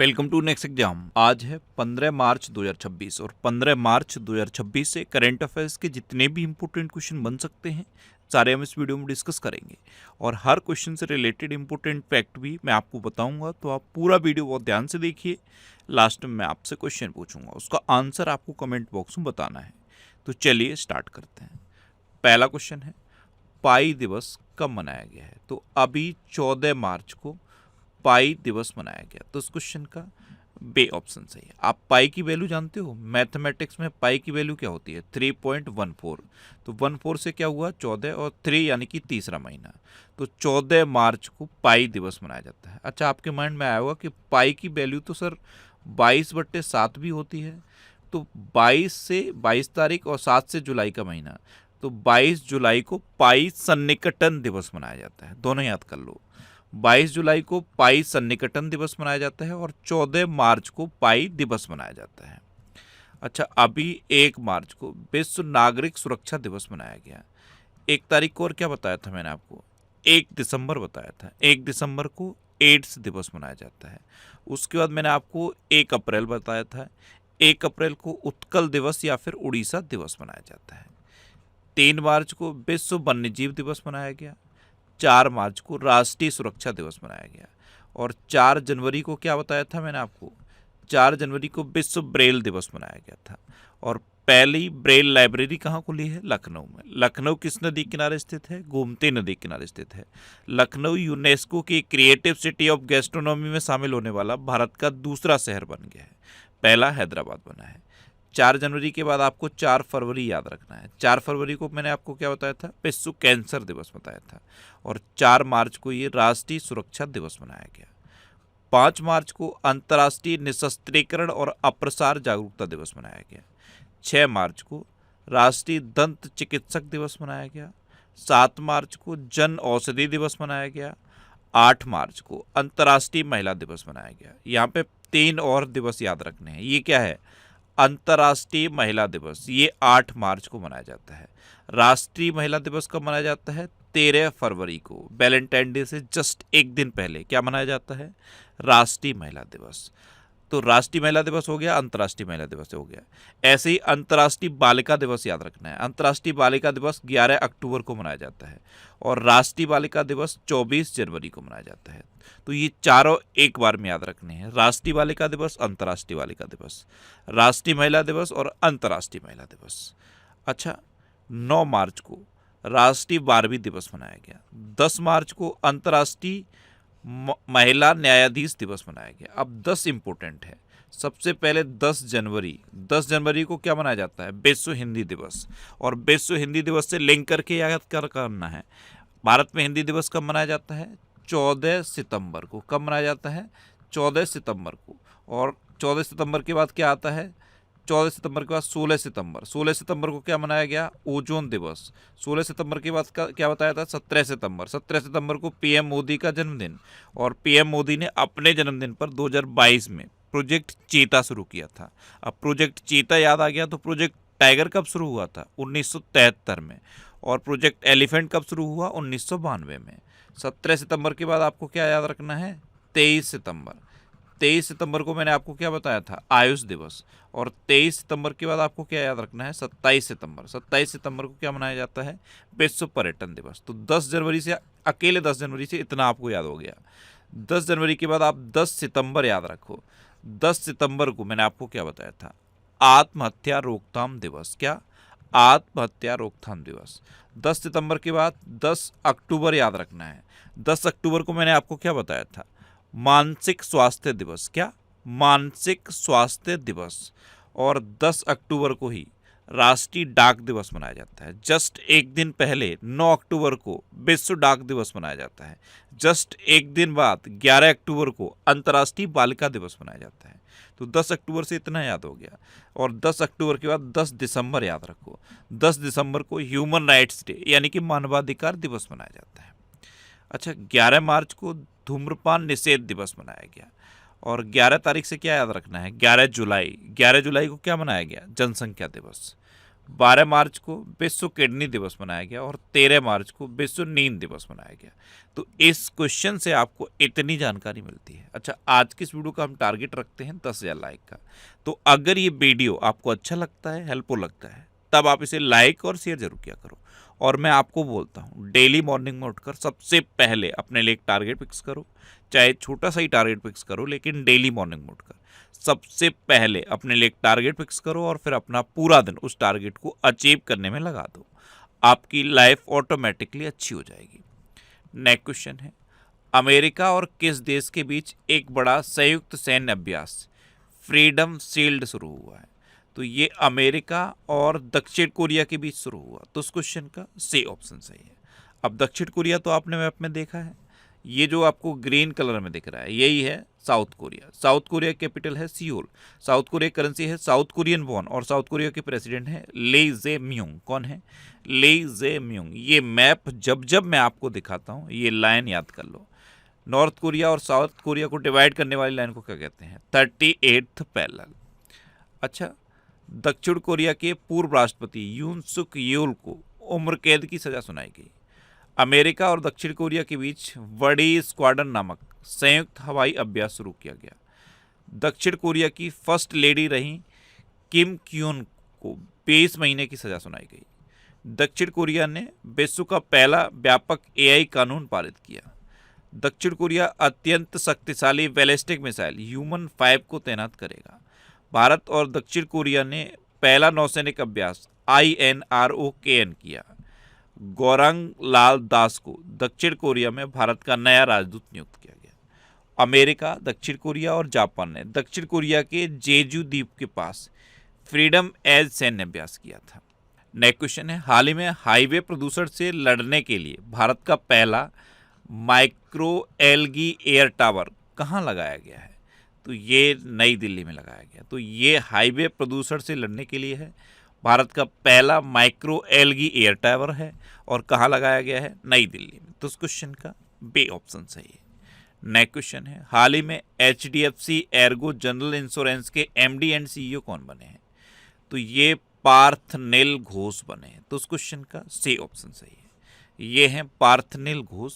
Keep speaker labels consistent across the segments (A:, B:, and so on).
A: Welcome to next exam. आज है 15 मार्च 2026 और 15 मार्च 2026 से करंट अफेयर्स के जितने भी इंपॉर्टेंट क्वेश्चन बन सकते हैं सारे हम इस वीडियो में डिस्कस करेंगे और हर क्वेश्चन से रिलेटेड इंपॉर्टेंट फैक्ट भी मैं आपको बताऊंगा, तो आप पूरा वीडियो बहुत ध्यान से देखिए। लास्ट में मैं आपसे क्वेश्चन पूछूंगा, उसका आंसर आपको कमेंट बॉक्स में बताना है। तो चलिए स्टार्ट करते हैं। पहला क्वेश्चन है, पाई दिवस कब मनाया गया है? तो अभी 14 मार्च को पाई दिवस मनाया गया। तो इस क्वेश्चन का बे ऑप्शन सही है। आप पाई की वैल्यू जानते हो? मैथमेटिक्स में पाई की वैल्यू क्या होती है? 3.14। तो 14 से क्या हुआ? 14 और 3 यानी कि तीसरा महीना। तो 14 मार्च को पाई दिवस मनाया जाता है। अच्छा, आपके माइंड में आया होगा कि पाई की वैल्यू तो सर 22/7 भी होती है। तो 22 से 22 तारीख और 7 से जुलाई का महीना, तो 22 जुलाई को पाई सन्निकटन दिवस मनाया जाता है। दोनों याद कर लो। 22 जुलाई को पाई सन्निकटन दिवस मनाया जाता है और 14 मार्च को पाई दिवस मनाया जाता है। अच्छा, अभी 1 मार्च को विश्व नागरिक सुरक्षा दिवस मनाया गया। 1 तारीख को और क्या बताया था मैंने आपको? 1 दिसंबर बताया था। 1 दिसंबर को एड्स दिवस मनाया जाता है। उसके बाद मैंने आपको 1 अप्रैल बताया था। 1 अप्रैल को उत्कल दिवस या फिर उड़ीसा दिवस मनाया जाता है। 3 मार्च को विश्व वन्यजीव दिवस मनाया गया। 4 मार्च को राष्ट्रीय सुरक्षा दिवस मनाया गया और 4 जनवरी को क्या बताया था मैंने आपको? 4 जनवरी को विश्व ब्रेल दिवस मनाया गया था। और पहली ब्रेल लाइब्रेरी कहाँ खुली है? लखनऊ में। लखनऊ किस नदी किनारे स्थित है? गोमती नदी किनारे स्थित है। लखनऊ यूनेस्को की क्रिएटिव सिटी ऑफ गैस्ट्रोनॉमी में शामिल होने वाला भारत का दूसरा शहर बन गया है। पहला हैदराबाद बना है। 4 जनवरी के बाद आपको 4 फरवरी याद रखना है। 4 फरवरी को मैंने आपको क्या बताया था? विश्व कैंसर दिवस बताया था। और 4 मार्च को ये राष्ट्रीय सुरक्षा दिवस मनाया गया। 5 मार्च को अंतर्राष्ट्रीय निशस्त्रीकरण और अप्रसार जागरूकता दिवस मनाया गया। 6 मार्च को राष्ट्रीय दंत चिकित्सक दिवस मनाया गया। 7 मार्च को जन औषधि दिवस मनाया गया। 8 मार्च को अंतर्राष्ट्रीय महिला दिवस मनाया गया। यहाँ पे 3 और दिवस याद रखने हैं। ये क्या है? अंतर्राष्ट्रीय महिला दिवस, ये 8 मार्च को मनाया जाता है। राष्ट्रीय महिला दिवस कब मनाया जाता है? 13 फरवरी को, वैलेंटाइन डे से जस्ट एक दिन पहले क्या मनाया जाता है? राष्ट्रीय महिला दिवस। तो राष्ट्रीय महिला दिवस हो गया, अंतर्राष्ट्रीय महिला दिवस हो गया। ऐसे ही अंतर्राष्ट्रीय बालिका दिवस याद रखना है। अंतर्राष्ट्रीय बालिका दिवस 11 अक्टूबर को मनाया जाता है और राष्ट्रीय बालिका दिवस 24 जनवरी को मनाया जाता है। तो ये चारों एक बार में याद रखने हैं। राष्ट्रीय बालिका दिवस, अंतर्राष्ट्रीय बालिका दिवस, राष्ट्रीय महिला दिवस और अंतर्राष्ट्रीय महिला दिवस। अच्छा, 9 मार्च को राष्ट्रीय 12वीं दिवस मनाया गया। 10 मार्च को अंतर्राष्ट्रीय महिला न्यायाधीश दिवस मनाया गया। अब 10 इंपॉर्टेंट है। सबसे पहले 10 जनवरी, 10 जनवरी को क्या मनाया जाता है? विश्व हिंदी दिवस। और विश्व हिंदी दिवस से लिंक करके याद करना है। भारत में हिंदी दिवस कब मनाया जाता है? 14 सितंबर को। कब मनाया जाता है? 14 सितंबर को। और 14 सितंबर के बाद क्या आता है? 14 सितंबर के बाद 16 सितंबर। 16 सितंबर को क्या मनाया गया? ओजोन दिवस। 16 सितंबर के बाद क्या बताया था? 17 सितंबर। 17 सितंबर को पीएम मोदी का जन्मदिन। और पीएम मोदी ने अपने जन्मदिन पर 2022 में प्रोजेक्ट चीता शुरू किया था। अब प्रोजेक्ट चीता याद आ गया तो प्रोजेक्ट टाइगर कब शुरू हुआ था? 1973 में। और प्रोजेक्ट एलिफेंट कब शुरू हुआ? 1992 में। 17 सितंबर के बाद आपको क्या याद रखना है? 23 सितंबर। 23 सितंबर को मैंने आपको क्या बताया था? आयुष दिवस। और 23 सितंबर के बाद आपको क्या याद रखना है? 27 सितंबर। 27 सितंबर को क्या मनाया जाता है? विश्व पर्यटन दिवस। तो 10 जनवरी से, अकेले 10 जनवरी से इतना आपको याद हो गया। 10 जनवरी के बाद आप 10 सितंबर याद रखो। 10 सितंबर को मैंने आपको क्या बताया था? आत्महत्या रोकथाम दिवस। क्या? आत्महत्या रोकथाम दिवस। 10 सितंबर के बाद 10 अक्टूबर याद रखना है। 10 अक्टूबर को मैंने आपको क्या बताया था? मानसिक स्वास्थ्य दिवस। क्या? मानसिक स्वास्थ्य दिवस। और 10 अक्टूबर को ही राष्ट्रीय डाक दिवस मनाया जाता है। जस्ट एक दिन पहले 9 अक्टूबर को विश्व डाक दिवस मनाया जाता है। जस्ट एक दिन बाद 11 अक्टूबर को अंतर्राष्ट्रीय बालिका दिवस मनाया जाता है। तो 10 अक्टूबर से इतना याद हो गया। और 10 अक्टूबर के बाद 10 दिसंबर याद रखो। 10 दिसंबर को ह्यूमन राइट्स डे यानी कि मानवाधिकार दिवस मनाया जाता है। अच्छा, 11 मार्च को धूम्रपान निषेध दिवस मनाया गया। और 11 तारीख से क्या याद रखना है? 11 जुलाई। 11 जुलाई को क्या मनाया गया? जनसंख्या दिवस। 12 मार्च को विश्व किडनी दिवस मनाया गया और 13 मार्च को विश्व नींद दिवस मनाया गया। तो इस क्वेश्चन से आपको इतनी जानकारी मिलती है। अच्छा, आज की इस वीडियो का हम टारगेट रखते हैं 10,000 लाइक का। तो अगर ये वीडियो आपको अच्छा लगता है, हेल्पफुल लगता है, तब आप इसे लाइक और शेयर जरूर किया करो। और मैं आपको बोलता हूँ, डेली मॉर्निंग में उठकर सबसे पहले अपने लिए एक टारगेट फिक्स करो, चाहे छोटा सा ही टारगेट फिक्स करो, लेकिन डेली मॉर्निंग में उठकर सबसे पहले अपने लिए एक टारगेट फिक्स करो और फिर अपना पूरा दिन उस टारगेट को अचीव करने में लगा दो। आपकी लाइफ ऑटोमेटिकली अच्छी हो जाएगी। नेक्स्ट क्वेश्चन है, अमेरिका और किस देश के बीच एक बड़ा संयुक्त सैन्य अभ्यास फ्रीडम शील्ड शुरू हुआ है? तो ये अमेरिका और दक्षिण कोरिया के बीच शुरू हुआ। तो उस क्वेश्चन का सी ऑप्शन सही है। अब दक्षिण कोरिया तो आपने मैप में देखा है, ये जो आपको ग्रीन कलर में दिख रहा है यही है south Korea. South Korea capital है सियोल। साउथ कोरिया करेंसी है साउथ कोरियन वॉन और साउथ कोरिया के प्रेसिडेंट है ले जे म्यूंग। कौन है? ले जे म्यूंग। ये मैप जब जब मैं आपको दिखाता हूँ ये लाइन याद कर लो। नॉर्थ कोरिया और साउथ कोरिया को डिवाइड करने वाली लाइन को क्या कहते हैं? 38th parallel. अच्छा, दक्षिण कोरिया के पूर्व राष्ट्रपति यून सुक येल को उम्र कैद की सजा सुनाई गई। अमेरिका और दक्षिण कोरिया के बीच वडी स्क्वाड्रन नामक संयुक्त हवाई अभ्यास शुरू किया गया। दक्षिण कोरिया की फर्स्ट लेडी रही किम क्यून को 20 महीने की सजा सुनाई गई। दक्षिण कोरिया ने विश्व का पहला व्यापक एआई कानून पारित किया। दक्षिण कोरिया अत्यंत शक्तिशाली बैलिस्टिक मिसाइल ह्यूमन 5 को तैनात करेगा। भारत और दक्षिण कोरिया ने पहला नौसैनिक अभ्यास INROKN किया। गौरांग लाल दास को दक्षिण कोरिया में भारत का नया राजदूत नियुक्त किया गया। अमेरिका, दक्षिण कोरिया और जापान ने दक्षिण कोरिया के जेजू द्वीप के पास फ्रीडम एज सैन्य अभ्यास किया था। नेक्स्ट क्वेश्चन है, हाल ही में हाईवे प्रदूषण से लड़ने के लिए भारत का पहला माइक्रो एलगी एयर टावर कहाँ लगाया गया है? तो ये नई दिल्ली में लगाया गया। तो ये हाईवे प्रदूषण से लड़ने के लिए है, भारत का पहला माइक्रो एलगी एयर टावर है और कहाँ लगाया गया है? नई दिल्ली में। तो उस क्वेश्चन का बी ऑप्शन सही है। नेक्स्ट क्वेश्चन है, हाल ही में HDFC एर्गो जनरल इंश्योरेंस के MD एंड CEO कौन बने हैं? तो ये पार्थनेल घोष बने हैं। तो उस क्वेश्चन का सी ऑप्शन सही है। ये हैं पार्थनेल घोष।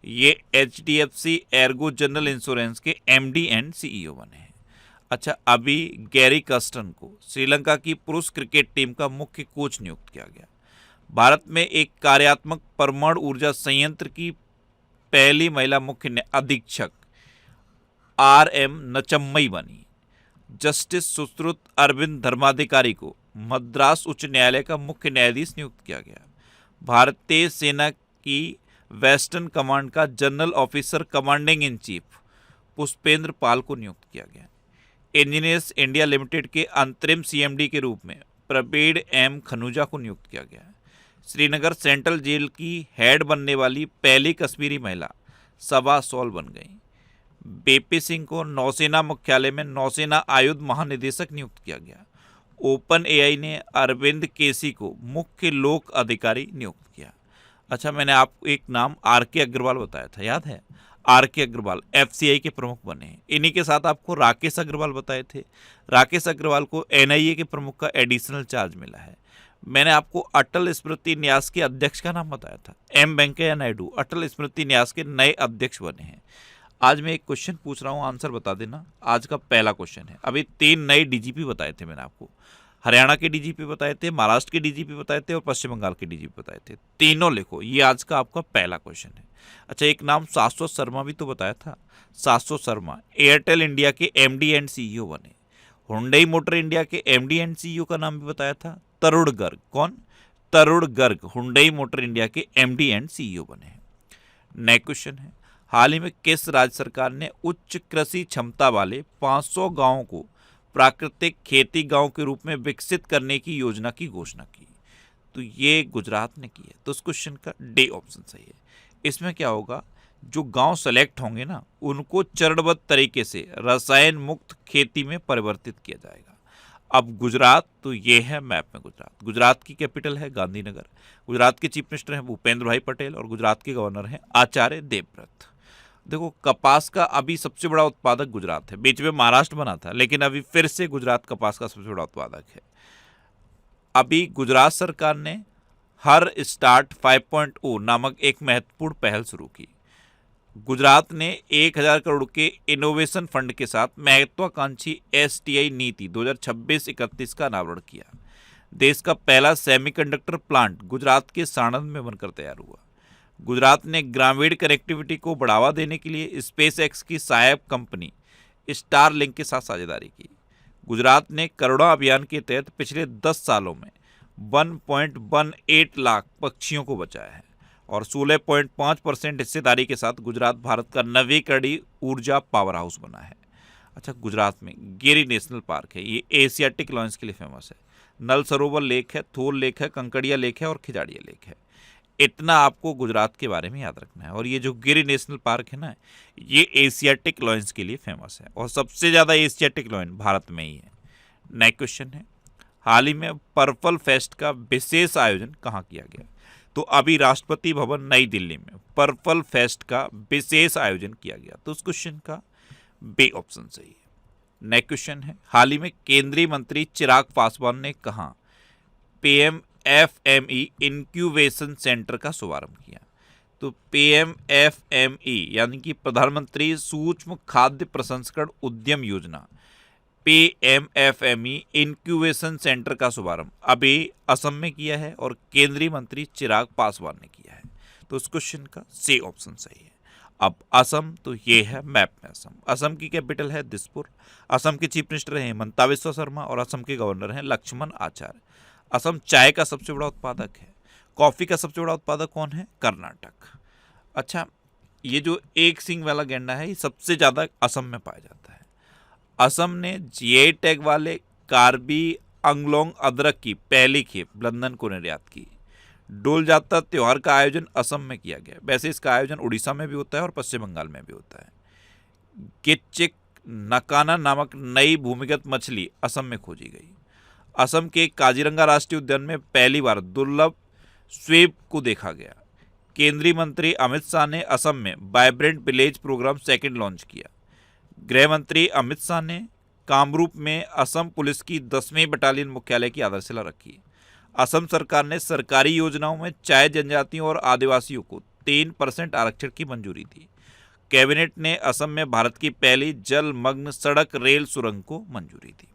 A: ये HDFC एर्गो जनरल इंश्योरेंस के MD एंड CEO बने हैं। अच्छा, अभी गैरी कर्स्टन को श्रीलंका की पुरुष क्रिकेट टीम का मुख्य कोच नियुक्त किया गया। भारत में एक कार्यात्मक परमाणु ऊर्जा संयंत्र की पहली महिला मुख्य अधीक्षक RM नचम्मई बनी। जस्टिस सुश्रुत अरविंद धर्माधिकारी को मद्रास उच्च न्यायालय का मुख्य न्यायाधीश नियुक्त किया गया। भारतीय सेना की वेस्टर्न कमांड का general officer commanding in chief Pushpendra Pal को नियुक्त किया गया। इंजीनियर्स इंडिया लिमिटेड के अंतरिम CMD के रूप में प्रवीण M खनूजा को नियुक्त किया गया है। श्रीनगर सेंट्रल जेल की हेड बनने वाली पहली कश्मीरी महिला सबा सॉल बन गई। BP सिंह को नौसेना मुख्यालय में नौसेना आयुध महानिदेशक नियुक्त किया गया। ओपन AI ने अरविंद केसी को मुख्य लोक अधिकारी नियुक्त किया। अच्छा, मैंने आपको एक नाम RK अग्रवाल बताया था, याद है? RK अग्रवाल FCI के प्रमुख बने हैं। इन्हीं के साथ आपको राकेश अग्रवाल बताए थे। राकेश अग्रवाल को NIA के प्रमुख का एडिशनल चार्ज मिला है। मैंने आपको अटल स्मृति न्यास के अध्यक्ष का नाम बताया था। M वेंकैया नायडू अटल स्मृति न्यास के नए अध्यक्ष बने हैं। आज मैं एक क्वेश्चन पूछ रहा हूँ, आंसर बता देना। आज का पहला क्वेश्चन है, अभी 3 नए DGP बताए थे मैंने आपको। हरियाणा के DGP बताए थे, महाराष्ट्र के DGP बताए थे और पश्चिम बंगाल के DGP बताए थे। तीनों लिखो, ये आज का आपका पहला क्वेश्चन है। अच्छा, एक नाम शाश्वत शर्मा भी तो बताया था। शाश्वत शर्मा एयरटेल इंडिया के MD एंड CEO बने। हुंडई मोटर इंडिया के MD एंड CEO का नाम भी बताया था, तरुण गर्ग। कौन? तरुण गर्ग हुंडई मोटर इंडिया के MD एंड CEO बने हैं। नेक्स्ट क्वेश्चन है, हाल ही में किस राज्य सरकार ने उच्च कृषि क्षमता वाले 500 गांवों को प्राकृतिक खेती गांव के रूप में विकसित करने की योजना की घोषणा की? तो ये गुजरात ने की है। तो उस क्वेश्चन का डी ऑप्शन सही है। इसमें क्या होगा, जो गांव सेलेक्ट होंगे ना उनको चरणबद्ध तरीके से रसायन मुक्त खेती में परिवर्तित किया जाएगा। अब गुजरात, तो ये है मैप में गुजरात। गुजरात की कैपिटल है गांधीनगर। गुजरात के चीफ मिनिस्टर हैं भूपेंद्र भाई पटेल और गुजरात के गवर्नर हैं आचार्य देवव्रत। देखो, कपास का अभी सबसे बड़ा उत्पादक गुजरात है। बीच में महाराष्ट्र बना था, लेकिन अभी फिर से गुजरात कपास का सबसे बड़ा उत्पादक है। अभी गुजरात सरकार ने हर स्टार्ट 5.0 नामक एक महत्वपूर्ण पहल शुरू की। गुजरात ने 1000 करोड़ के इनोवेशन फंड के साथ महत्वाकांक्षी एसटीआई नीति 2026-31 का अनावरण किया। देश का पहला सेमीकंडक्टर प्लांट गुजरात के साणंद में बनकर तैयार हुआ। गुजरात ने ग्रामीण कनेक्टिविटी को बढ़ावा देने के लिए स्पेस एक्स की सहायक कंपनी स्टारलिंक के साथ साझेदारी की। गुजरात ने करुणा अभियान के तहत पिछले 10 सालों में 1.18 लाख पक्षियों को बचाया है और 16.5% हिस्सेदारी के साथ गुजरात भारत का नवीकरणीय ऊर्जा पावर हाउस बना है। अच्छा, गुजरात में गिरी नेशनल पार्क है, ये एशियाटिक लॉयंस के लिए फेमस है। नल सरोवर लेक है, थोर लेक है, कंकड़िया लेक है और खिजाड़िया लेक है। इतना आपको गुजरात के बारे में याद रखना है। और ये जो गिरी नेशनल पार्क है ना, ये एशियाटिक लॉयंस के लिए फेमस है और सबसे ज़्यादा एशियाटिक लॉयन भारत में ही है। नेक्स्ट क्वेश्चन है, हाल ही में पर्पल फेस्ट का विशेष आयोजन कहाँ किया गया? तो अभी राष्ट्रपति भवन नई दिल्ली में पर्पल फेस्ट का विशेष आयोजन किया गया। तो उस क्वेश्चन का बी ऑप्शन सही है। नेक्स्ट क्वेश्चन है, हाल ही में केंद्रीय मंत्री चिराग पासवान ने कहा PMFME इंक्यूबेशन सेंटर का शुभारंभ किया? तो PMFME यानी कि प्रधानमंत्री सूक्ष्म खाद्य प्रसंस्करण उद्यम योजना PMFME इंक्यूबेशन सेंटर का शुभारंभ अभी असम में किया है और केंद्रीय मंत्री चिराग पासवान ने किया है। तो उस क्वेश्चन का सी ऑप्शन सही है। अब असम, तो ये है मैप में असम। असम की कैपिटल है दिसपुर। असम के चीफ मिनिस्टर हैं हिमंता बिस्वा शर्मा और असम के गवर्नर हैं लक्ष्मण आचार्य। असम चाय का सबसे बड़ा उत्पादक है। कॉफी का सबसे बड़ा उत्पादक कौन है? कर्नाटक। अच्छा, ये जो एक सींग वाला गैंडा है, ये सबसे ज़्यादा असम में पाया जाता है। असम ने जीआई टैग वाले कार्बी अंगलोंग अदरक की पहली खेप लंदन को निर्यात की। डोल जात्रा त्योहार का आयोजन असम में किया गया। वैसे इसका आयोजन उड़ीसा में भी होता है और पश्चिम बंगाल में भी होता है। गिच्चिक नकाना नामक नई भूमिगत मछली असम में खोजी गई। असम के काजीरंगा राष्ट्रीय उद्यान में पहली बार दुर्लभ स्वीप को देखा गया। केंद्रीय मंत्री अमित शाह ने असम में vibrant village programme second launch किया। गृह मंत्री अमित शाह ने कामरूप में असम पुलिस की 10वीं बटालियन मुख्यालय की आधारशिला रखी। असम सरकार ने सरकारी योजनाओं में चाय जनजातियों और आदिवासियों को 3% आरक्षण की मंजूरी दी। कैबिनेट ने असम में भारत की पहली जलमग्न सड़क रेल सुरंग को मंजूरी दी।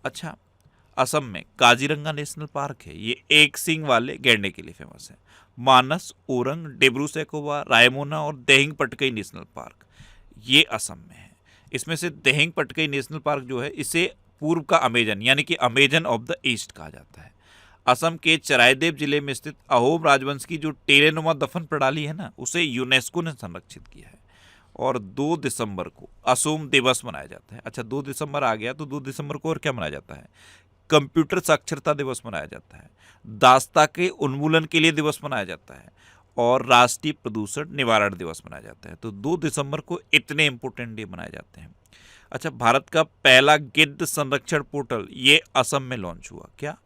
A: अच्छा, असम में काजीरंगा नेशनल पार्क है, ये एक सींग वाले गैंडे के लिए फेमस है। मानस, ओरंग, डिब्रू सैखोवा, रायमोना और देहिंग पटकई नेशनल पार्क ये असम में है। इसमें से देहिंग पटकई नेशनल पार्क जो है, इसे पूर्व का अमेजन यानी कि अमेजन ऑफ द ईस्ट कहा जाता है। असम के चरायदेव जिले में स्थित अहोम राजवंश की जो टेरेनुमा दफन प्रणाली है ना, उसे यूनेस्को ने संरक्षित किया है। और 2 दिसंबर को असोम दिवस मनाया जाता है। अच्छा, 2 दिसंबर आ गया तो 2 दिसंबर को और क्या मनाया जाता है? कंप्यूटर साक्षरता दिवस मनाया जाता है। दास्ता के उन्मूलन के लिए दिवस मनाया जाता है और राष्ट्रीय प्रदूषण निवारण दिवस मनाया जाता है। तो 2 दिसंबर को इतने इंपॉर्टेंट डे मनाए जाते हैं। अच्छा, भारत का पहला गिद्ध संरक्षण पोर्टल ये असम में लॉन्च हुआ। क्या?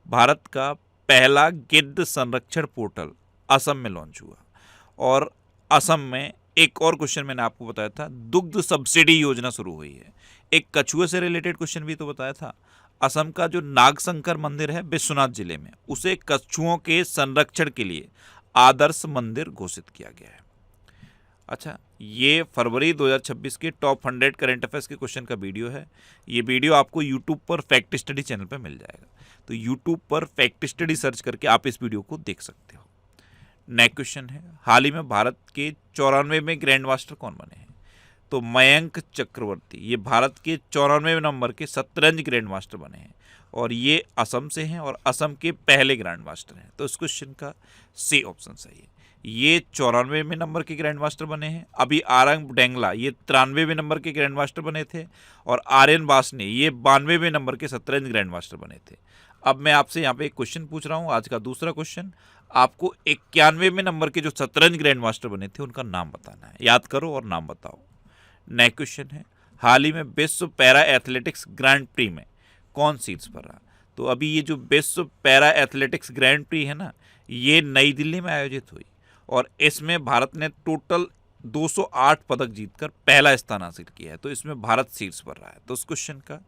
A: भारत का पहला गिद्ध संरक्षण पोर्टल असम में लॉन्च हुआ। और असम में एक और क्वेश्चन मैंने आपको बताया था, दुग्ध सब्सिडी योजना शुरू हुई है। एक कछुए से रिलेटेड क्वेश्चन भी तो बताया था। असम का जो नागशंकर मंदिर है विश्वनाथ जिले में, उसे कछुओं के संरक्षण के लिए आदर्श मंदिर घोषित किया गया है। अच्छा, ये फरवरी 2026 के टॉप 100 करंट अफेयर्स के क्वेश्चन का वीडियो है। ये वीडियो आपको यूट्यूब पर फैक्ट स्टडी चैनल पर मिल जाएगा। तो यूट्यूब पर फैक्ट स्टडी सर्च करके आप इस वीडियो को देख सकते हो। नेक्स्ट क्वेश्चन है, हाल ही में भारत के 94 में ग्रैंड मास्टर कौन बने हैं? तो मयंक चक्रवर्ती, ये भारत के 94 नंबर के शतरंज ग्रैंड मास्टर बने हैं और ये असम से हैं और असम के पहले ग्रैंड मास्टर हैं। तो इस क्वेश्चन का सी ऑप्शन सही है। ये 94वें नंबर के ग्रैंड मास्टर बने हैं। अभी आरंग डेंगला ये 93वें नंबर के ग्रैंड मास्टर बने थे और आर्यन बासने ये 92वें नंबर के शतरंज ग्रैंड मास्टर बने थे। अब मैं आपसे यहाँ पे एक क्वेश्चन पूछ रहा हूँ, आज का दूसरा क्वेश्चन। आपको 91वें नंबर के जो शतरंज ग्रैंड मास्टर बने थे उनका नाम बताना है। याद करो और नाम बताओ। नेक्स्ट क्वेश्चन है, हाल ही में विश्व पैरा एथलेटिक्स ग्रैंड प्री में कौन शीर्ष पर रहा? तो अभी ये जो विश्व पैरा एथलेटिक्स ग्रैंड प्री है ना, ये नई दिल्ली में आयोजित हुई और इसमें भारत ने टोटल 208 पदक जीतकर पहला स्थान हासिल किया है। तो इसमें भारत शीर्ष पर रहा है। तो उस क्वेश्चन का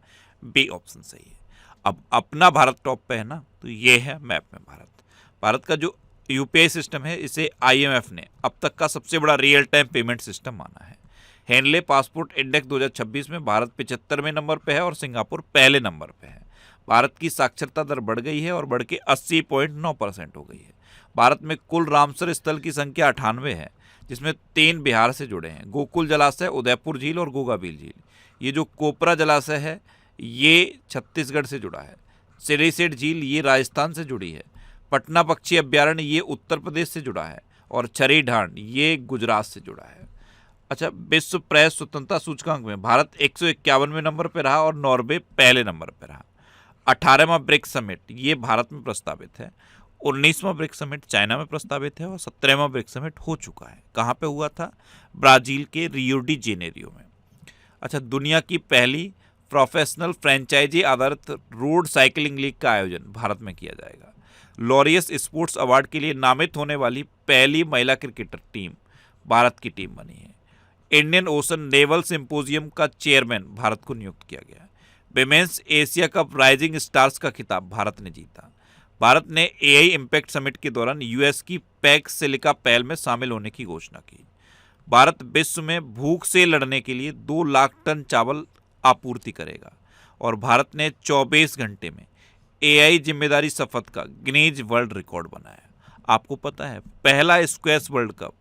A: बी ऑप्शन सही है। अब अपना भारत टॉप पे है ना, तो ये है मैप में भारत। भारत का जो यूपीआई सिस्टम है, इसे आईएमएफ ने अब तक का सबसे बड़ा रियल टाइम पेमेंट सिस्टम माना है। हेनले पासपोर्ट इंडेक्स 2026 में भारत 75वें नंबर पे है और सिंगापुर पहले नंबर पे है। भारत की साक्षरता दर बढ़ गई है और बढ़ के 80.9% हो गई है। भारत में कुल रामसर स्थल की संख्या 98 है, जिसमें 3 बिहार से जुड़े हैं, गोकुल जलाशय, उदयपुर झील और गोगाबील झील। ये जो कोपरा जलाशय है ये छत्तीसगढ़ से जुड़ा है। सिरीसेठ झील ये राजस्थान से जुड़ी है। पटना पक्षी अभ्यारण्य ये उत्तर प्रदेश से जुड़ा है और छरी ढांड ये गुजरात से जुड़ा है। अच्छा, विश्व प्रेस स्वतंत्रता सूचकांक में भारत 151वें नंबर पर रहा और नॉर्वे पहले नंबर पर रहा। 18वां ब्रिक्स समिट ये भारत में प्रस्तावित है। 19वां ब्रिक्स समिट चाइना में प्रस्तावित है और 17वां ब्रिक्स समिट हो चुका है। कहाँ पे हुआ था? ब्राजील के रियो डी जेनेरियो में। अच्छा, दुनिया की पहली प्रोफेशनल फ्रेंचाइजी आधारित रोड साइकिलिंग लीग का आयोजन भारत में किया जाएगा। लॉरियस स्पोर्ट्स अवार्ड के लिए नामित होने वाली पहली महिला क्रिकेटर टीम भारत की टीम बनी है। इंडियन ओशन नेवल सिंपोजियम का चेयरमैन भारत को नियुक्त किया गया। Women's Asia cup rising stars का खिताब भारत ने जीता। भारत ने एआई इम्पैक्ट समिट के दौरान यूएस की पैक सिलिका पहल में शामिल होने की घोषणा की। भारत विश्व में भूख से लड़ने के लिए 2 लाख टन चावल आपूर्ति करेगा और भारत ने 24 घंटे में एआई जिम्मेदारी शपथ का गिनीज वर्ल्ड रिकॉर्ड बनाया। आपको पता है पहला स्क्वैश वर्ल्ड कप,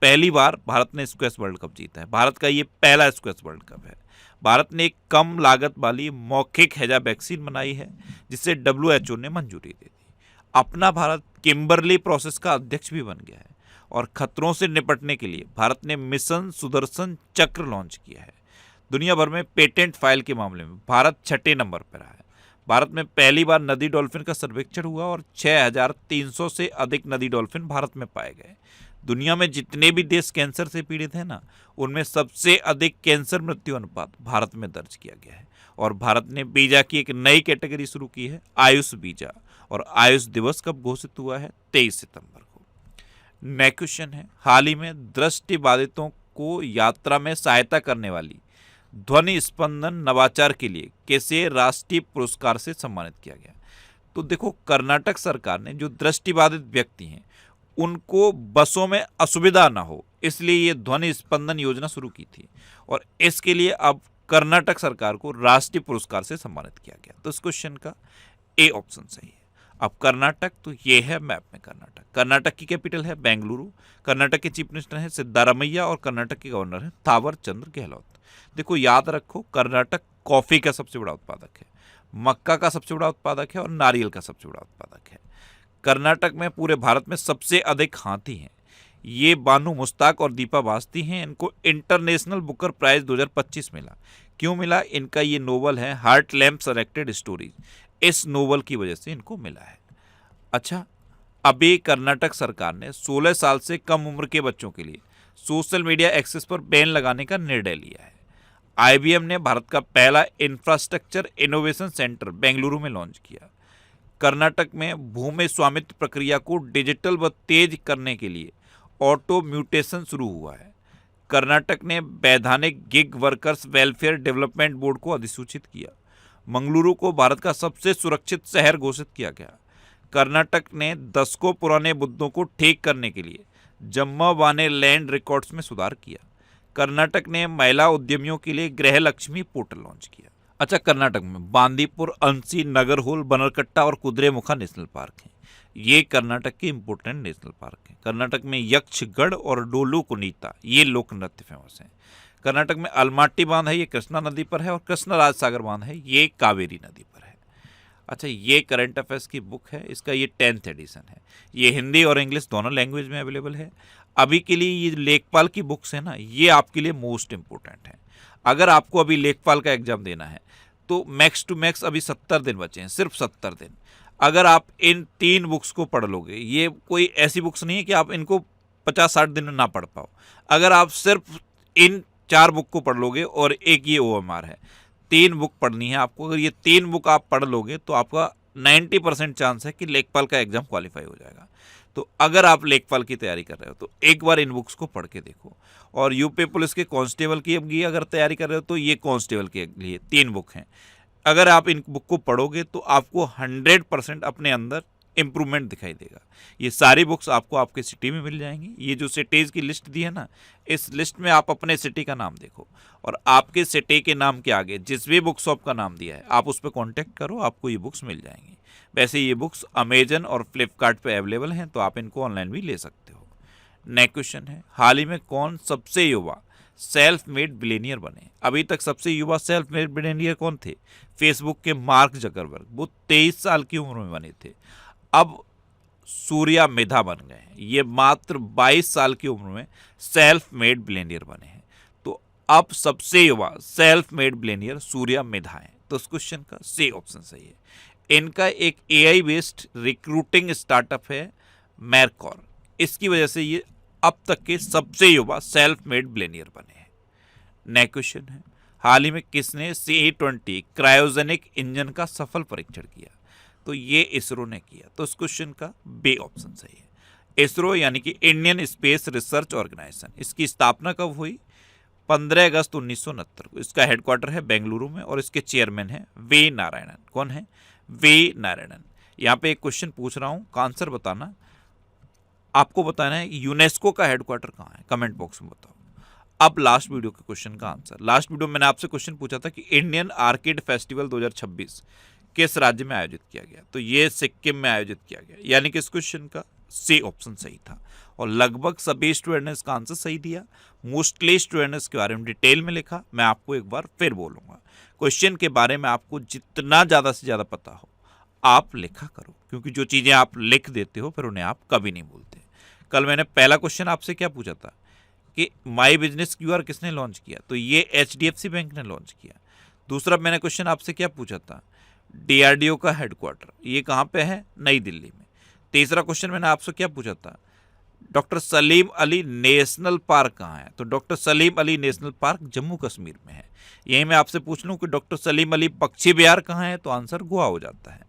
A: पहली बार भारत ने स्क्वैश वर्ल्ड कप जीता है। भारत का ये पहला स्क्वैश वर्ल्ड कप है। भारत ने एक कम लागत वाली मौखिक हैजा वैक्सीन बनाई है जिसे डब्ल्यूएचओ ने मंजूरी दे दी। अपना भारत किम्बरली प्रोसेस का अध्यक्ष भी बन गया है और खतरों से निपटने के लिए भारत ने मिशन सुदर्शन चक्र लॉन्च किया है। दुनिया भर में पेटेंट फाइल के मामले में भारत 6ठे नंबर पर रहा है। भारत में पहली बार नदी डॉल्फिन का सर्वेक्षण हुआ और 6300 से अधिक नदी डॉल्फिन भारत में पाए गए। दुनिया में जितने भी देश कैंसर से पीड़ित हैं ना, उनमें सबसे अधिक कैंसर मृत्यु अनुपात भारत में दर्ज किया गया है। और भारत ने वीजा की एक नई कैटेगरी शुरू की है, आयुष वीजा। और आयुष दिवस कब घोषित हुआ है? 23 सितंबर को। नेक्स्ट क्वेश्चन है, हाल ही में दृष्टिबाधितों को यात्रा में सहायता करने वाली ध्वनि स्पंदन नवाचार के लिए कैसे राष्ट्रीय पुरस्कार से सम्मानित किया गया? तो देखो, कर्नाटक सरकार ने जो दृष्टिबाधित व्यक्ति हैं उनको बसों में असुविधा ना हो, इसलिए ये ध्वनि स्पंदन योजना शुरू की थी और इसके लिए अब कर्नाटक सरकार को राष्ट्रीय पुरस्कार से सम्मानित किया गया। तो इस क्वेश्चन का ए ऑप्शन सही है। अब कर्नाटक, तो ये है मैप में कर्नाटक। कर्नाटक की कैपिटल है बेंगलुरु। कर्नाटक के चीफ मिनिस्टर हैं सिद्धारमैया और कर्नाटक के गवर्नर हैं थावर चंद्र गहलोत। देखो, याद रखो, कर्नाटक कॉफी का सबसे बड़ा उत्पादक है, मक्का का सबसे बड़ा उत्पादक है और नारियल का सबसे बड़ा उत्पादक है। कर्नाटक में पूरे भारत में सबसे अधिक हाथी हैं। ये बानू मुस्ताक और दीपा बास्ती हैं। इनको इंटरनेशनल बुकर प्राइज 2025 मिला। क्यों मिला? इनका ये नोवेल है हार्ट लैम्प सेलेक्टेड स्टोरीज, इस नोवेल की वजह से इनको मिला है। अच्छा, अभी कर्नाटक सरकार ने 16 साल से कम उम्र के बच्चों के लिए सोशल मीडिया एक्सेस पर बैन लगाने का निर्णय लिया है। आईबीएम ने भारत का पहला इंफ्रास्ट्रक्चर इनोवेशन सेंटर बेंगलुरु में लॉन्च किया। कर्नाटक में भूमि स्वामित्व प्रक्रिया को डिजिटल व तेज करने के लिए ऑटो म्यूटेशन शुरू हुआ है। कर्नाटक ने वैधानिक gig workers welfare development board को अधिसूचित किया। मंगलुरु को भारत का सबसे सुरक्षित शहर घोषित किया गया। कर्नाटक ने दशकों पुराने मुद्दों को ठीक करने के लिए जम्मावाने लैंड रिकॉर्ड्स में सुधार किया। कर्नाटक ने महिला उद्यमियों के लिए गृह लक्ष्मी पोर्टल लॉन्च किया। अच्छा, कर्नाटक में बांदीपुर, अंसी, नगरहोल, बनरकट्टा और कुद्रेमुखा नेशनल पार्क हैं। ये कर्नाटक के इंपोर्टेंट नेशनल पार्क हैं। कर्नाटक में यक्षगढ़ और डोलू कुनीता ये लोक नृत्य फेमस हैं। कर्नाटक में अलमाटी बांध है, ये कृष्णा नदी पर है, और कृष्णा राज सागर बांध है, ये कावेरी नदी पर है। अच्छा, ये करंट अफेयर्स की बुक है, इसका ये 10th एडिशन है। ये हिंदी और इंग्लिश दोनों लैंग्वेज में अवेलेबल है। अभी के लिए ये लेखपाल की बुक्स है ना, ये आपके लिए मोस्ट इंपोर्टेंट है। अगर आपको अभी लेखपाल का एग्जाम देना है तो मैक्स टू मैक्स अभी 70 दिन बचे हैं, सिर्फ 70 दिन। अगर आप इन 3 बुक्स को पढ़ लोगे, ये कोई ऐसी बुक्स नहीं है कि आप इनको 50-60 दिन में ना पढ़ पाओ। अगर आप सिर्फ इन 4 बुक को पढ़ लोगे और एक ये ओएमआर है, 3 बुक पढ़नी है आपको। अगर ये 3 बुक आप पढ़ लोगे तो आपका 90% चांस है कि लेखपाल का एग्जाम क्वालिफाई हो जाएगा। तो अगर आप लेखपाल की तैयारी कर रहे हो तो एक बार इन बुक्स को पढ़ के देखो। और यूपी पुलिस के कांस्टेबल की अगर तैयारी कर रहे हो तो ये कांस्टेबल के लिए 3 बुक हैं। अगर आप इन बुक को पढ़ोगे तो आपको 100% अपने अंदर इम्प्रूवमेंट दिखाई देगा। ये सारी बुक्स आपको आपके सिटी में मिल जाएंगी। ये जो सिटीज़ की लिस्ट दी है ना, इस लिस्ट में आप अपने सिटी का नाम देखो और आपके सिटी के नाम के आगे जिस भी बुक शॉप का नाम दिया है आप उस पर कॉन्टैक्ट करो, आपको ये बुक्स मिल जाएंगी। वैसे ये बुक्स अमेजन और फ्लिपकार्ट पे अवेलेबल हैं, तो आप इनको ऑनलाइन भी ले सकते हो। नेक्स्ट क्वेश्चन है, हाल ही में कौन सबसे युवा सेल्फ मेड बिलियनियर बने? अभी तक सबसे युवा सेल्फ मेड बिलियनियर कौन थे? फेसबुक के मार्क जकरबर्ग, वो 23 साल की उम्र में बने थे। अब सूर्या मेधा बन गए हैं, ये मात्र 22 साल की उम्र में सेल्फ मेड बिलियनियर बने हैं। तो अब सबसे युवा सेल्फ मेड बिलियनियर सूर्या मेधा है। तो इस क्वेश्चन का सी ऑप्शन सही है। इनका एक एआई बेस्ड रिक्रूटिंग स्टार्टअप है मैरकॉर, इसकी वजह से ये अब तक के सबसे युवा सेल्फ मेड बिलियनियर बने हैं। नेक्स्ट क्वेश्चन है, हाल ही में किसने C-20 क्रायोजेनिक इंजन का सफल परीक्षण किया? तो ये इसरो ने किया। तो इस क्वेश्चन का बी ऑप्शन सही है। इसरो यानी कि इंडियन स्पेस रिसर्च ऑर्गेनाइजेशन, इसकी स्थापना कब हुई? 15 अगस्त 1969 को। इसका हेडक्वार्टर है बेंगलुरु में और इसके चेयरमैन है वी नारायणन। कौन है? वी नारायणन। यहाँ पे एक क्वेश्चन पूछ रहा हूँ, का आंसर बताना। आपको बताना है यूनेस्को का हेडक्वार्टर कहाँ है, कमेंट बॉक्स में बताओ। अब लास्ट वीडियो के क्वेश्चन का आंसर। लास्ट वीडियो में मैंने आपसे क्वेश्चन पूछा था कि इंडियन आर्किड फेस्टिवल 2026 किस राज्य में आयोजित किया गया? तो ये सिक्किम में आयोजित किया गया, यानी कि इस क्वेश्चन का सी ऑप्शन सही था। और लगभग सभी स्टूडेंट ने इसका आंसर सही दिया। मोस्टली स्टूडेंट ने इसके बारे में डिटेल में लिखा। मैं आपको एक बार फिर बोलूँगा, क्वेश्चन के बारे में आपको जितना ज़्यादा से ज़्यादा पता हो आप लिखा करो, क्योंकि जो चीज़ें आप लिख देते हो फिर उन्हें आप कभी नहीं भूलते। कल मैंने पहला क्वेश्चन आपसे क्या पूछा था कि माई बिजनेस क्यूआर किसने लॉन्च किया? तो ये HDFC बैंक ने लॉन्च किया। दूसरा मैंने क्वेश्चन आपसे क्या पूछा था, DRDO का हेडक्वार्टर ये कहाँ पे है? नई दिल्ली में। तीसरा क्वेश्चन मैंने आपसे क्या पूछा था, doctor Salim Ali national park कहाँ है? तो doctor Salim Ali national park Jammu Kashmir में है। यही मैं आपसे पूछ लूँ कि डॉक्टर सलीम अली पक्षी विहार कहाँ है? तो आंसर गोवा हो जाता है।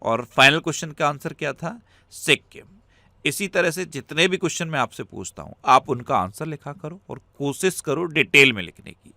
A: और फाइनल क्वेश्चन का आंसर क्या था? सिक्किम। इसी तरह से जितने भी क्वेश्चन मैं आपसे पूछता हूँ आप उनका आंसर लिखा करो और कोशिश करो डिटेल में लिखने की।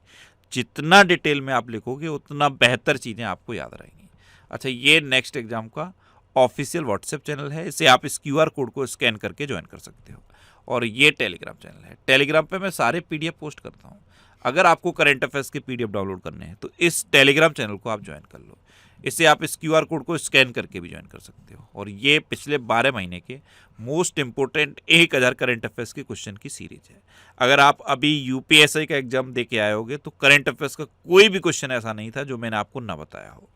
A: जितना डिटेल में आप लिखोगे उतना बेहतर चीज़ें आपको याद रहेंगी। अच्छा, ये नेक्स्ट एग्जाम का ऑफिशियल व्हाट्सएप चैनल है, इसे आप इस QR कोड को स्कैन करके ज्वाइन कर सकते हो। और ये टेलीग्राम चैनल है, टेलीग्राम पे मैं सारे PDF पोस्ट करता हूँ। अगर आपको करंट अफेयर्स के PDF डाउनलोड करने हैं तो इस टेलीग्राम चैनल को आप ज्वाइन कर लो। इसे आप इस QR कोड को स्कैन करके भी ज्वाइन कर सकते हो। और ये पिछले 12 महीने के मोस्ट इंपोर्टेंट 1000 करंट अफेयर्स के क्वेश्चन की सीरीज है। अगर आप अभी UPSI का एग्जाम दे के आए होगे तो करंट अफेयर्स का कोई भी क्वेश्चन ऐसा नहीं था जो मैंने आपको ना बताया हो।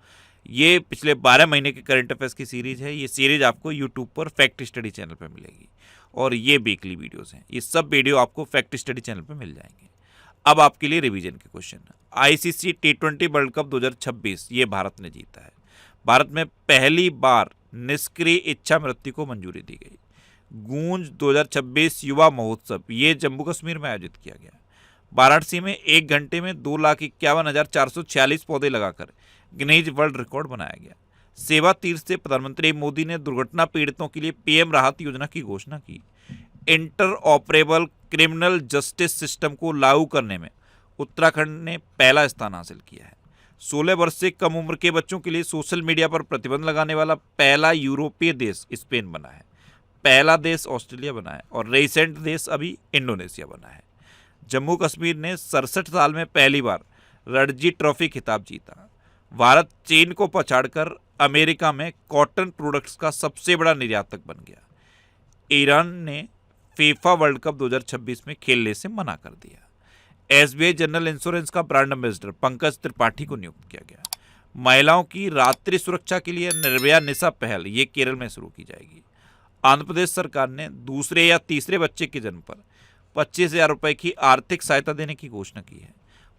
A: ये पिछले 12 महीने के करंट अफेयर्स की सीरीज है। ये सीरीज आपको यूट्यूब पर फैक्ट स्टडी चैनल पर मिलेगी और ये वीकली वीडियोस हैं। ये सब वीडियो आपको फैक्ट स्टडी चैनल पर मिल जाएंगे। अब आपके लिए रिवीजन के question. ICC T20 world cup 2026 ये भारत ने जीता है। भारत में पहली बार निष्क्रिय इच्छा मृत्यु को मंजूरी दी गई। गूंज 2026 युवा महोत्सव ये जम्मू कश्मीर में आयोजित किया गया। वाराणसी में 1 घंटे में 2,51,446 पौधे लगाकर गिनीज वर्ल्ड रिकॉर्ड बनाया गया। सेवा तीर्थ से प्रधानमंत्री मोदी ने दुर्घटना पीड़ितों के लिए PM राहत योजना की घोषणा की। Inter operable criminal justice system को लागू करने में उत्तराखंड ने पहला स्थान हासिल किया है। 16 वर्ष से कम उम्र के बच्चों के लिए सोशल मीडिया पर प्रतिबंध लगाने वाला पहला यूरोपीय देश स्पेन बना है। पहला देश ऑस्ट्रेलिया बना है और रिसेंट देश अभी इंडोनेशिया बना है। जम्मू कश्मीर ने 67 साल में पहली बार रणजी ट्रॉफी खिताब जीता। भारत चीन को पछाड़कर अमेरिका में कॉटन प्रोडक्ट्स का सबसे बड़ा निर्यातक बन गया। ईरान ने फीफा वर्ल्ड कप 2026 में खेलने से मना कर दिया। SBI जनरल इंश्योरेंस का ब्रांड एम्बेसडर पंकज त्रिपाठी को नियुक्त किया गया। महिलाओं की रात्रि सुरक्षा के लिए निर्भया निशा पहल ये केरल में शुरू की जाएगी। आंध्र प्रदेश सरकार ने दूसरे या तीसरे बच्चे के जन्म पर 25,000 रुपये की आर्थिक सहायता देने की घोषणा की है।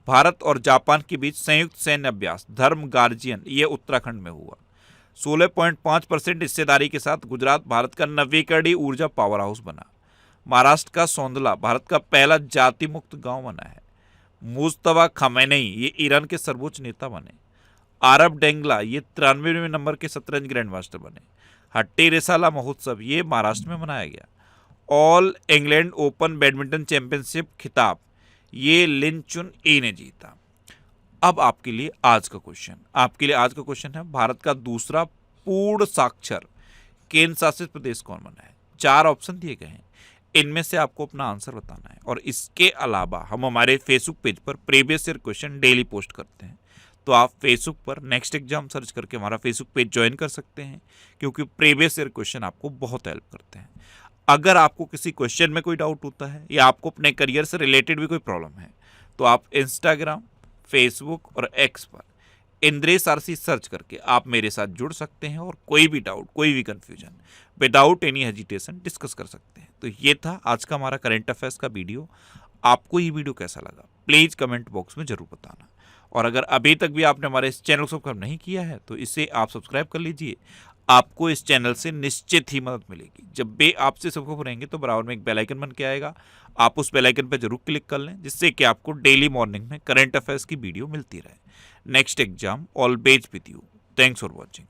A: भारत और जापान के बीच संयुक्त सैन्य अभ्यास धर्म गार्जियन ये उत्तराखंड में हुआ। 16.5% हिस्सेदारी के साथ गुजरात भारत का नवीकरणीय ऊर्जा पावर हाउस बना। महाराष्ट्र का सौंदला भारत का पहला जाति मुक्त गांव बना है। मुस्तफा खमेनी ये ईरान के सर्वोच्च नेता बने। आरब डेंगला ये 93वें नंबर के शतरंज ग्रैंड मास्टर बने। हट्टी रिसाला महोत्सव ये महाराष्ट्र में मनाया गया। All England open badminton championship खिताब ये लिन चुन ई ने जीता। अब आपके लिए आज का क्वेश्चन है, भारत का दूसरा पूर्ण साक्षर केंद्र शासित प्रदेश कौन बना है? 4 ऑप्शन दिए गए हैं, इनमें से आपको अपना आंसर बताना है। और इसके अलावा हम हमारे फेसबुक पेज पर previous year question daily post करते हैं, तो आप फेसबुक पर नेक्स्ट एग्जाम सर्च करके हमारा फेसबुक पेज ज्वाइन कर सकते हैं, क्योंकि प्रीवियस ईयर क्वेश्चन आपको बहुत हेल्प करते हैं। अगर आपको किसी क्वेश्चन में कोई डाउट होता है या आपको अपने करियर से रिलेटेड भी कोई प्रॉब्लम है, तो आप इंस्टाग्राम, फेसबुक और एक्स पर इंद्रेश आरसी सर्च करके आप मेरे साथ जुड़ सकते हैं और कोई भी डाउट, कोई भी confusion without any hesitation discuss कर सकते हैं। तो ये था आज का हमारा करंट अफेयर्स का वीडियो। आपको ये वीडियो कैसा लगा प्लीज़ कमेंट बॉक्स में ज़रूर बताना। और अगर अभी तक भी आपने हमारे इस चैनल को सब्सक्राइब नहीं किया है तो इसे आप सब्सक्राइब कर लीजिए। आपको इस चैनल से निश्चित ही मदद मिलेगी। जब भी आपसे सब्सक्राइब रहेंगे तो बराबर में एक बेल आइकन बन के आएगा, आप उस बेल आइकन पर जरूर क्लिक कर लें, जिससे कि आपको डेली मॉर्निंग में करंट अफेयर्स की वीडियो मिलती रहे। Next exam always with you. Thanks for watching.